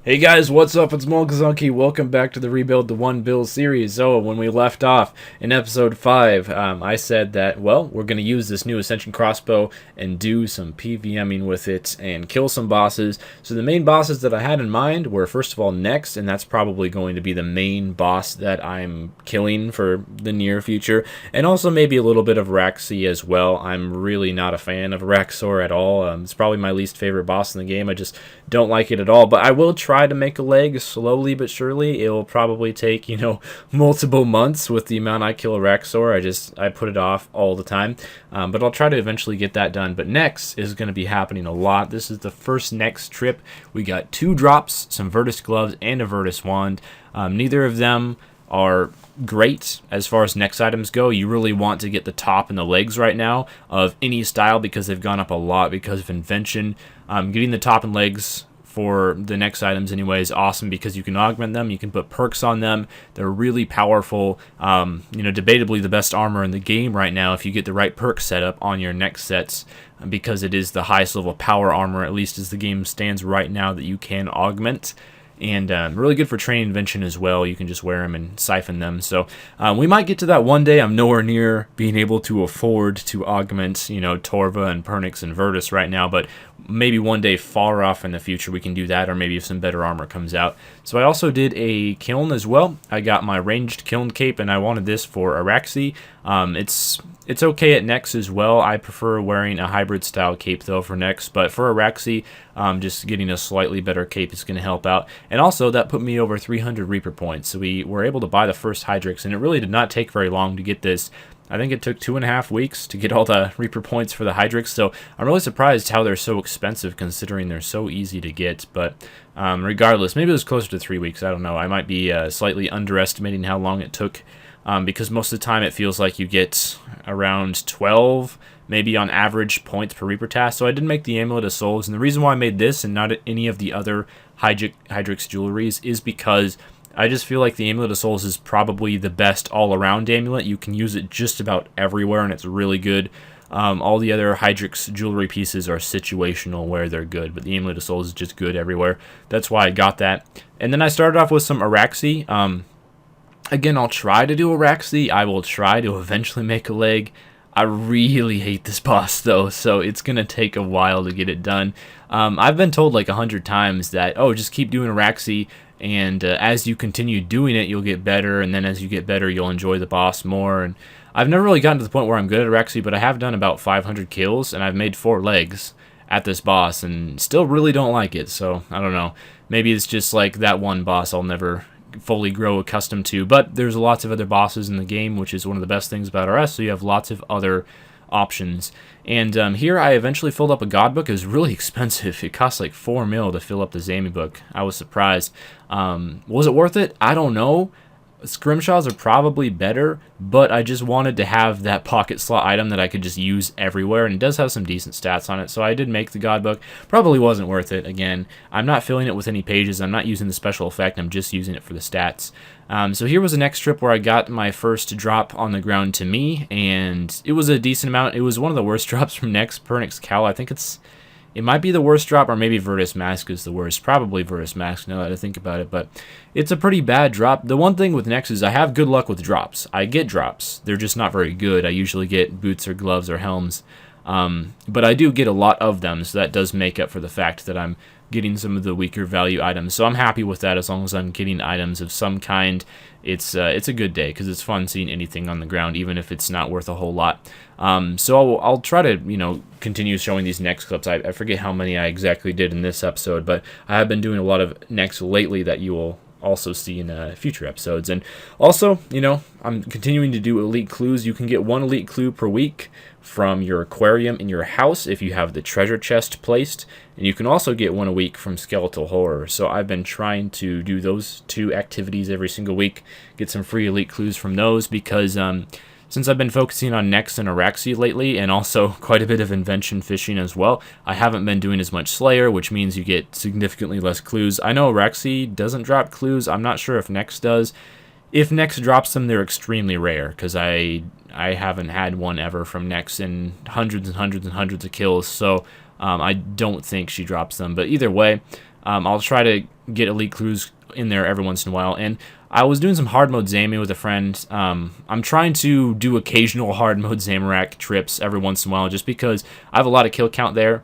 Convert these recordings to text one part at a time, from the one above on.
Hey guys, what's up? It's Molkazunki. Welcome back to the Rebuild the One Build series. So, when we left off in episode 5, I said that, well, we're going to use this new Ascension crossbow and do some PVMing with it and kill some bosses. So, the main bosses that I had in mind were, first of all, Nex, and that's probably going to be the main boss that I'm killing for the near future. And also maybe a little bit of Raxi as well. I'm really not a fan of Raxor at all. It's probably my least favorite boss in the game. I just don't like it at all, but I will try to make a leg slowly but surely. It will probably take, multiple months with the amount I kill a Raxor. I put it off all the time, but I'll try to eventually get that done. But Nex is going to be happening a lot. This is the first Nex trip. We got 2 drops, some Virtus gloves, and a Virtus wand. Neither of them are great as far as Nex items go. You really want to get the top and the legs right now of any style because they've gone up a lot because of invention. Getting the top and legs for the Nex items anyway is awesome because you can augment them, you can put perks on them. They're really powerful. Debatably the best armor in the game right now if you get the right perk setup on your Nex sets, because it is the highest level power armor, at least as the game stands right now, that you can augment. And really good for training invention as well. You can just wear them and siphon them. So we might get to that one day. I'm nowhere near being able to afford to augment, Torva and Pernix and Virtus right now, but maybe one day far off in the future we can do that, or maybe if some better armor comes out. So I also did a kiln as well. I got my ranged kiln cape, and I wanted this for Araxi. It's okay at Nex as well. I prefer wearing a hybrid style cape though for Nex, but for Araxi, just getting a slightly better cape is going to help out. And also that put me over 300 Reaper points, so we were able to buy the first Hydrix, and it really did not take very long to get this. I think it took 2.5 weeks to get all the Reaper points for the Hydrix, so I'm really surprised how they're so expensive considering they're so easy to get. But regardless, maybe it was closer to 3 weeks, I don't know. I might be slightly underestimating how long it took, because most of the time it feels like you get around 12, maybe on average, points per Reaper task. So I did make the Amulet of Souls, and the reason why I made this and not any of the other Hydrix jewelries is because I just feel like the Amulet of Souls is probably the best all-around amulet. You can use it just about everywhere, and it's really good. All the other Hydrix jewelry pieces are situational where they're good, but the Amulet of Souls is just good everywhere. That's why I got that. And then I started off with some Araxi. Again, I'll try to do Araxi. I will try to eventually make a leg. I really hate this boss though, so it's going to take a while to get it done. I've been told like 100 times that, oh, just keep doing Araxi, and as you continue doing it, you'll get better, and then as you get better, you'll enjoy the boss more. And I've never really gotten to the point where I'm good at Araxi, but I have done about 500 kills, and I've made 4 legs at this boss, and still really don't like it, so I don't know. Maybe it's just like that one boss I'll never fully grow accustomed to, but there's lots of other bosses in the game, which is one of the best things about RS, so you have lots of other options. And here I eventually filled up a god book. It was really expensive. It cost like 4 mil to fill up the Zami book. I was surprised. Was it worth it? I don't know. Scrimshaws are probably better, but I just wanted to have that pocket slot item that I could just use everywhere, and it does have some decent stats on it, so I did make the god book. Probably wasn't worth it. Again, I'm not filling it with any pages. I'm not using the special effect. I'm just using it for the stats. So here was the next trip where I got my first drop on the ground to me, and it was a decent amount. It was one of the worst drops from Nex, Pernix Cal. I think it might be the worst drop, or maybe Virtus Mask is the worst. Probably Virtus Mask, now that I think about it, but it's a pretty bad drop. The one thing with Nex is I have good luck with drops. I get drops. They're just not very good. I usually get boots or gloves or helms, but I do get a lot of them, so that does make up for the fact that I'm getting some of the weaker value items. So I'm happy with that as long as I'm getting items of some kind. It's a good day because it's fun seeing anything on the ground, even if it's not worth a whole lot. So I'll try to continue showing these Nex clips. I forget how many I exactly did in this episode, but I have been doing a lot of Nex lately that you will also see in future episodes. And also, I'm continuing to do elite clues. You can get 1 elite clue per week from your aquarium in your house if you have the treasure chest placed, and you can also get 1 a week from Skeletal Horror. So I've been trying to do those 2 activities every single week, get some free elite clues from those, because since I've been focusing on Nex and Araxi lately, and also quite a bit of invention fishing as well, I haven't been doing as much Slayer, which means you get significantly less clues. I know Araxi doesn't drop clues. I'm not sure if Nex does. If Nex drops them, they're extremely rare, because I haven't had one ever from Nex in hundreds and hundreds and hundreds of kills, so I don't think she drops them. But either way, I'll try to get elite clues in there every once in a while. And I was doing some hard mode Zammy with a friend. I'm trying to do occasional hard mode Zamorak trips every once in a while, just because I have a lot of kill count there.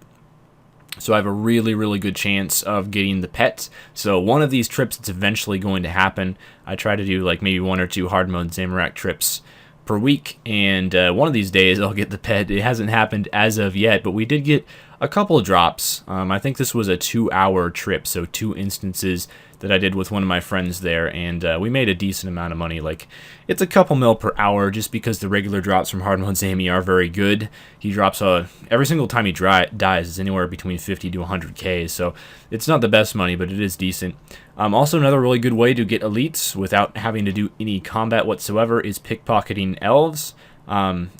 So I have a really, really good chance of getting the pet. So one of these trips, it's eventually going to happen. I try to do like maybe 1 or 2 hard mode Zamorak trips per week, and one of these days I'll get the pet. It hasn't happened as of yet, but we did get a couple of drops. I think this was a 2-hour trip, so 2 instances that I did with one of my friends there, and we made a decent amount of money. Like, it's a couple mil per hour, just because the regular drops from hard mode Zammy are very good. He drops every single time he dies is anywhere between 50 to 100k, so it's not the best money, but it is decent. Also, another really good way to get elites without having to do any combat whatsoever is pickpocketing elves.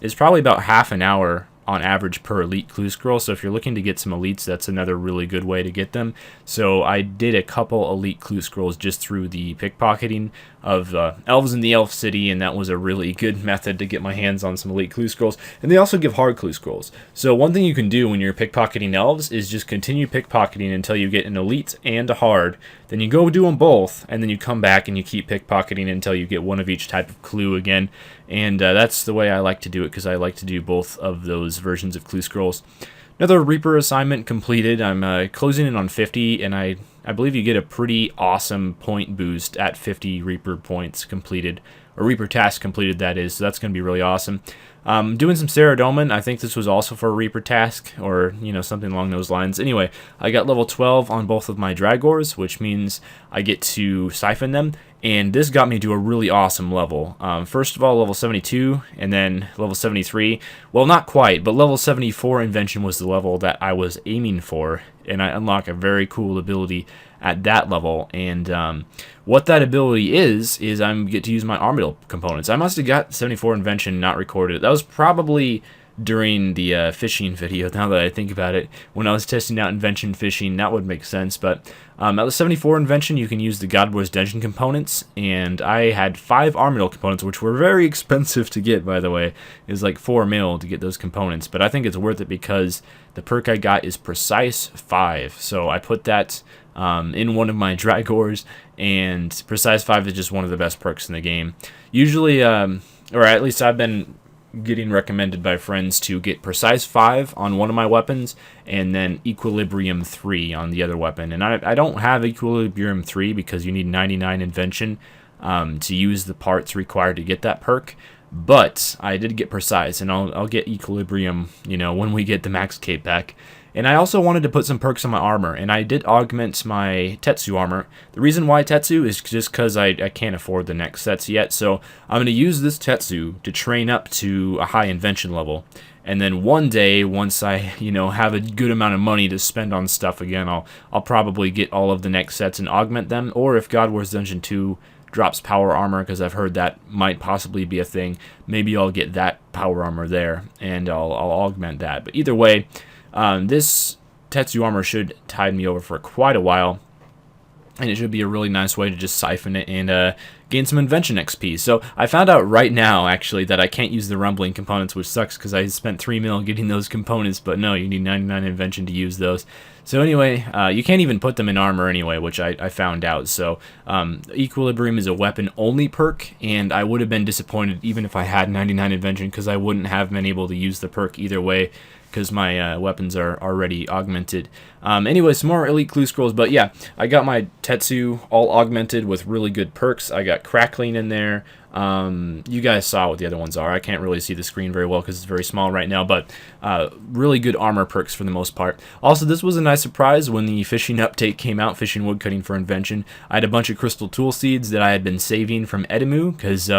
It's probably about half an hour on average per elite clue scroll, so if you're looking to get some elites, that's another really good way to get them. So I did a couple elite clue scrolls just through the pickpocketing of elves in the elf city, and that was a really good method to get my hands on some elite clue scrolls. And they also give hard clue scrolls. So one thing you can do when you're pickpocketing elves is just continue pickpocketing until you get an elite and a hard. Then you go do them both, and then you come back and you keep pickpocketing until you get one of each type of clue again. And that's the way I like to do it, because I like to do both of those versions of clue scrolls. Another Reaper assignment completed. I'm closing in on 50, and I believe you get a pretty awesome point boost at 50 Reaper points completed, or Reaper tasks completed, that is, so that's going to be really awesome. Doing some Saradomin. I think this was also for a Reaper task, or, you know, something along those lines. Anyway, I got level 12 on both of my Dragors, which means I get to siphon them, and this got me to a really awesome level. First of all, level 72, and then level 73. Well, not quite, but level 74 Invention was the level that I was aiming for, and I unlock a very cool ability at that level. And what that ability is I get to use my Armadillo components. I must have got 74 Invention not recorded. That was probably during the fishing video, now that I think about it. When I was testing out Invention fishing, that would make sense. But at the 74 Invention, you can use the God Wars Dungeon components, and I had 5 Armadillo components, which were very expensive to get, by the way. It was like 4 mil to get those components, but I think it's worth it because the perk I got is Precise 5, so I put that in one of my Dragors, and Precise 5 is just one of the best perks in the game. Usually, or at least I've been getting recommended by friends to get Precise 5 on one of my weapons, and then Equilibrium 3 on the other weapon. And I don't have Equilibrium 3 because you need 99 Invention to use the parts required to get that perk. But I did get Precise, and I'll get Equilibrium, you know, when we get the Max Cape back. And I also wanted to put some perks on my armor, and I did augment my Tetsu armor. The reason why Tetsu is just because I can't afford the next sets yet, so I'm going to use this Tetsu to train up to a high invention level. And then one day, once I, you know, have a good amount of money to spend on stuff again, I'll probably get all of the next sets and augment them. Or if God Wars Dungeon 2 drops power armor, because I've heard that might possibly be a thing, maybe I'll get that power armor there, and I'll augment that. But either way, this Tetsu armor should tide me over for quite a while, and it should be a really nice way to just siphon it and gain some invention XP. So I found out right now, actually, that I can't use the rumbling components, which sucks because I spent 3 mil getting those components, but no, you need 99 invention to use those. So anyway, you can't even put them in armor anyway, which I found out. So Equilibrium is a weapon-only perk, and I would have been disappointed even if I had 99 invention, because I wouldn't have been able to use the perk either way, because my weapons are already augmented. Anyway, some more elite clue scrolls, but yeah, I got my Tetsu all augmented with really good perks. I got Crackling in there. You guys saw what the other ones are. I can't really see the screen very well because it's very small right now, but really good armor perks for the most part. Also, this was a nice surprise when the fishing update came out, fishing woodcutting for invention. I had a bunch of crystal tool seeds that I had been saving from Edemu, because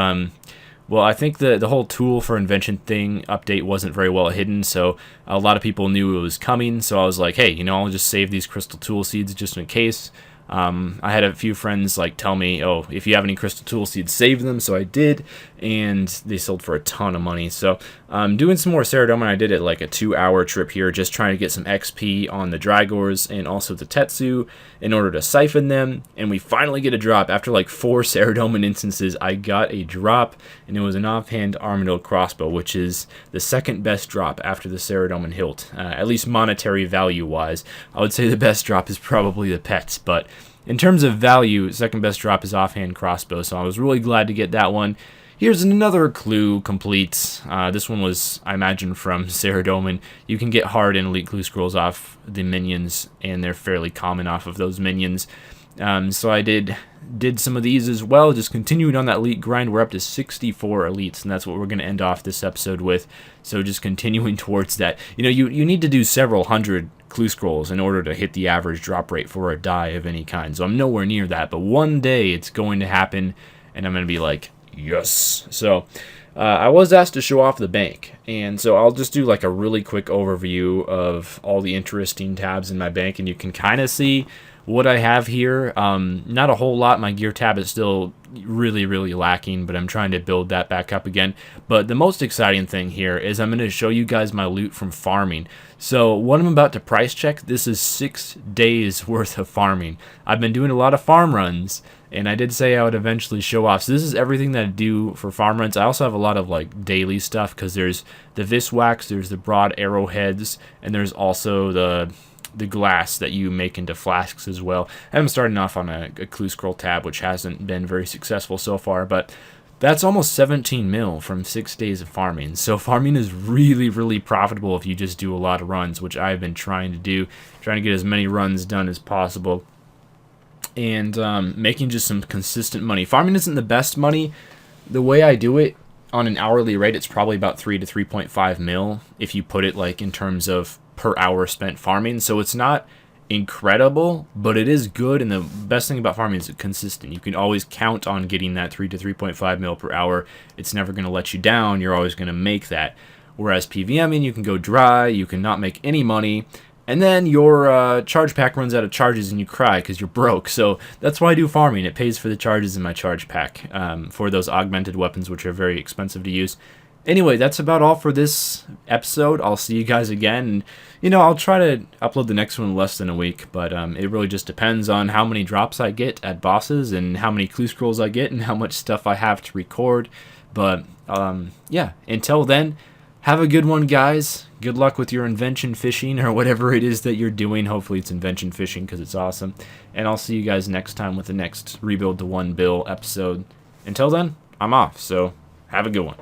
well, I think the whole tool for invention thing update wasn't very well hidden, so a lot of people knew it was coming, so I was like, hey, you know, I'll just save these crystal tool seeds just in case. I had a few friends like tell me, oh, if you have any crystal tool seeds, save them. So I did, and they sold for a ton of money. So I'm doing some more Cerudoman. I did it like a 2-hour trip here, just trying to get some XP on the Drygores and also the Tetsu in order to siphon them. And we finally get a drop. After like 4 Cerudoman instances, I got a drop, and it was an offhand Armadillo crossbow, which is the second best drop after the Cerudoman hilt, at least monetary value wise. I would say the best drop is probably the pets, but in terms of value, second best drop is offhand crossbow, so I was really glad to get that one. Here's another clue complete. This one was, I imagine, from Cerudoman. You can get hard and elite clue scrolls off the minions, and they're fairly common off of those minions. So I did some of these as well, just continuing on that elite grind. We're up to 64 elites, and that's what we're going to end off this episode with. So just continuing towards that. You need to do several hundred clue scrolls in order to hit the average drop rate for a die of any kind. So I'm nowhere near that, but one day it's going to happen, and I'm going to be like, yes. So I was asked to show off the bank, and so I'll just do like a really quick overview of all the interesting tabs in my bank, and you can kind of see what I have here. Not a whole lot. My gear tab is still really, really lacking, but I'm trying to build that back up again. But the most exciting thing here is I'm going to show you guys my loot from farming. So what I'm about to price check, this is 6 days worth of farming. I've been doing a lot of farm runs, and I did say I would eventually show off. So this is everything that I do for farm runs. I also have a lot of like daily stuff, because there's the Viswax, there's the broad arrowheads, and there's also the glass that you make into flasks as well. I'm starting off on a clue scroll tab, which hasn't been very successful so far, but that's almost 17 mil from 6 days of farming. So farming is really, really profitable if you just do a lot of runs, which I've been trying to do, trying to get as many runs done as possible, and making just some consistent money. Farming isn't the best money. The way I do it on an hourly rate, it's probably about 3 to 3.5 mil if you put it like in terms of per hour spent farming. So it's not incredible, but it is good, and the best thing about farming is it's consistent. You can always count on getting that 3 to 3.5 mil per hour. It's never going to let you down. You're always going to make that. Whereas PVMing, you can go dry, you can not make any money, and then your charge pack runs out of charges and you cry because you're broke. So that's why I do farming. It pays for the charges in my charge pack for those augmented weapons, which are very expensive to use. Anyway, that's about all for this episode. I'll see you guys again. And, I'll try to upload the next one in less than a week, but it really just depends on how many drops I get at bosses and how many clue scrolls I get and how much stuff I have to record. But, yeah, until then, have a good one, guys. Good luck with your invention fishing or whatever it is that you're doing. Hopefully it's invention fishing, because it's awesome. And I'll see you guys next time with the next Rebuild the One Bill episode. Until then, I'm off, so have a good one.